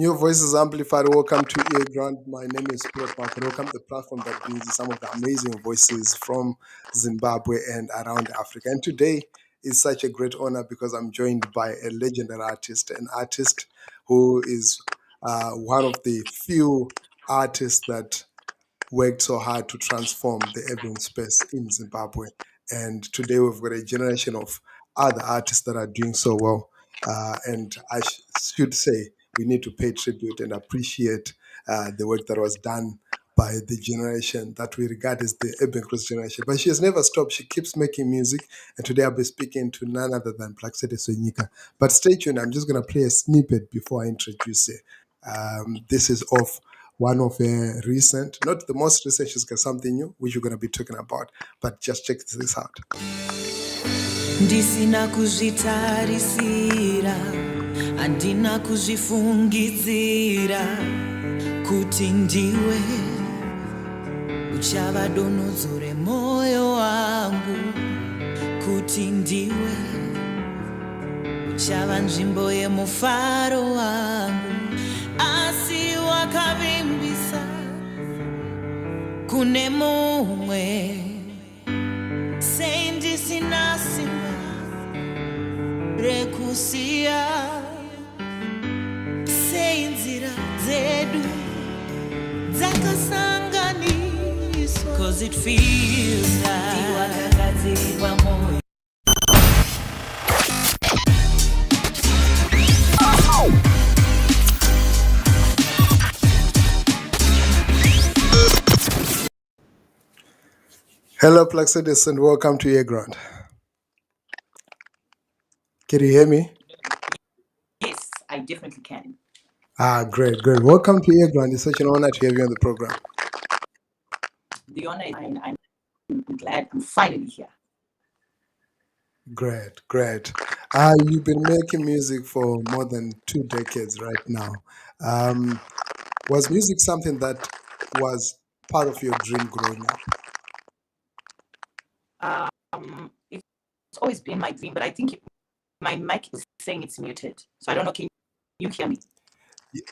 New voices amplified. Welcome to earGROUND. My name is Spirit Mark. Welcome to the platform that brings some of the amazing voices from Zimbabwe and around Africa. And today is such a great honor because I'm joined by a legendary artist, an artist who is one of the few artists that worked so hard to transform the urban space in Zimbabwe. And today we've got a generation of other artists that are doing so well. And I should say, we need to pay tribute and appreciate the work that was done by the generation that we regard as the urban cross generation. But she has never stopped. She keeps making music. And today I'll be speaking to none other than Plaxedes Wenyika. But stay tuned. I'm just going to play a snippet before I introduce her. This is of one of a recent, not the most recent, she's got something new, which we're going to be talking about. But just check this out. Ndisina kuzvitarisira, handina kuzvifungidzira, kuti ndiwe uchava donodzo remwoyo wangu, kuti ndiwe uchava nzvimbo yemufaro wangu, asi wakavimbisa kune mumwe, sei ndisina simba rekusiya, sei nzira dzedu dzakasanganiswa, 'cause it feels like wakagadzirwa moyo. Hello, Plaxedes, and welcome to earGROUND. Can you hear me? Yes, I definitely can. Great. Welcome to earGROUND. It's such an honor to have you on the program. The honor is mine. I'm glad I'm finally here. Great. You've been making music for more than 2 decades right now. Was music something that was part of your dream growing up? It's always been my dream, but I think my mic is saying it's muted. So I don't know, can you hear me?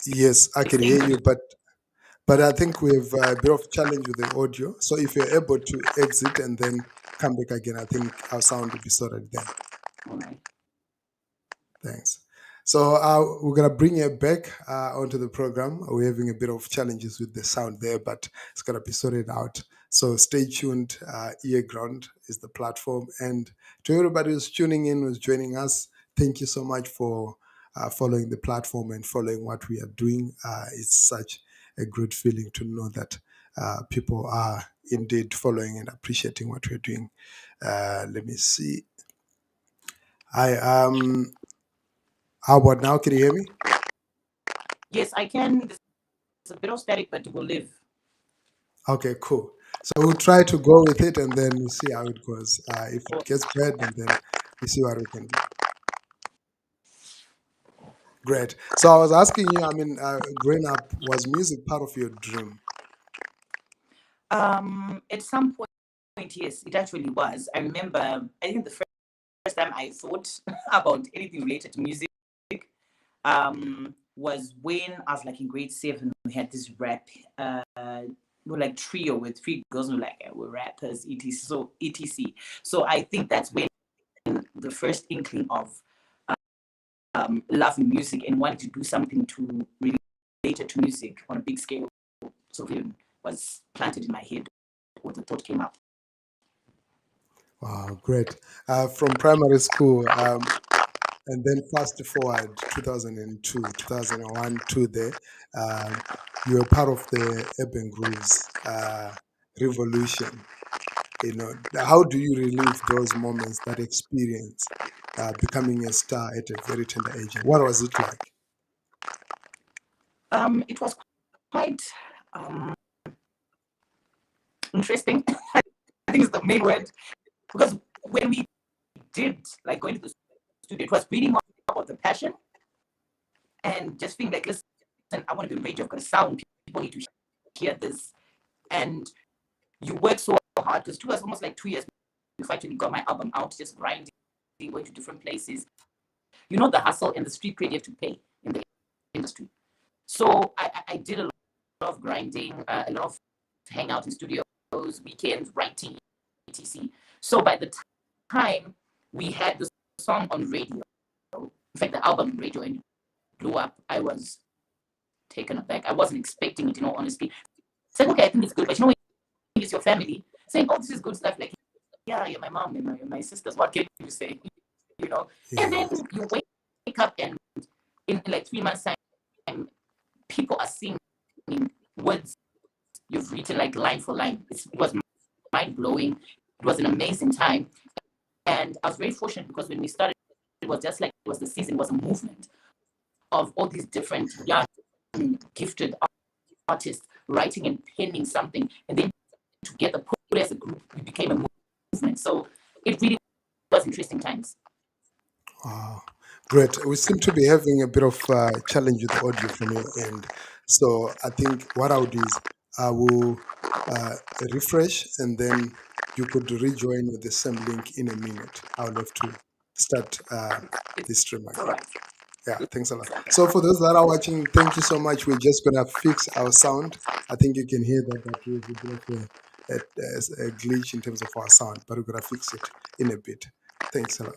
Yes, I can hear you, but I think we have a bit of challenge with the audio. So if you're able to exit and then come back again, I think our sound will be sorted then. All right. Thanks. So we're going to bring you back onto the program. We're having a bit of challenges with the sound there, but it's going to be sorted out. So stay tuned. earGROUND is the platform. And to everybody who's tuning in, who's joining us, thank you so much for following the platform and following what we are doing. It's such a good feeling to know that people are indeed following and appreciating what we're doing. Let me see. How about now? Can you hear me? Yes, I can. It's a bit of static, but it will live. Okay, cool. So we'll try to go with it and then we'll see how it goes. If it gets bad, and then we see what we can do. Great. So I was asking you, growing up, was music part of your dream? At some point, yes, it actually was. I remember, I think the first time I thought about anything related to music was when I was like in grade 7. We had this rap, like trio with 3 girls who were rappers, etc. So I think that's when the first inkling of loving music and wanting to do something related to music on a big scale sort of was planted in my head, or the thought came up. Wow, great. From primary school, and then fast forward 2002, 2001, 2 there, you were part of the Urban Grooves revolution. How do you relive those moments, that experience, becoming a star at a very tender age? What was it like? It was quite interesting. I think it's the main word, because when we did go into the studio, it was really more about the passion and just feeling like, listen, I want to do radio, I've got a sound, people need to hear this. And you work so hard, because it was almost like 2 years before I actually got my album out, just grinding, going to different places. The hustle and the street cred you have to pay in the industry. So I did a lot of grinding, a lot of hangout in studios, weekends, writing, etc. So by the time we had the song on radio, in fact, the album radio, and it blew up, I was taken aback. I wasn't expecting it, in all honesty. It's like, okay, I think it's good, but when it's your family saying, "Oh, this is good stuff," like, yeah, you're my mom and my sisters. What can you say? Yeah. And then you wake up, and in like 3 months' time, people are singing words you've written like line for line. It was mind blowing. It was an amazing time, and I was very fortunate because when we started, it was just like it was the season. It was a movement of all these different young, gifted artists writing and penning something, and then together, put as a group, we became a movement. So it really was interesting times. Wow, great. We seem to be having a bit of challenge with the audio from your end. So I think what I'll do is I will refresh, and then you could rejoin with the same link in a minute. I'll have to start the stream again. All right. Yeah, thanks a lot. So for those that are watching, thank you so much. We're just gonna fix our sound. I think you can hear that there is a bit of a glitch in terms of our sound, but we're gonna fix it in a bit. Thanks a lot.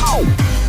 Oh.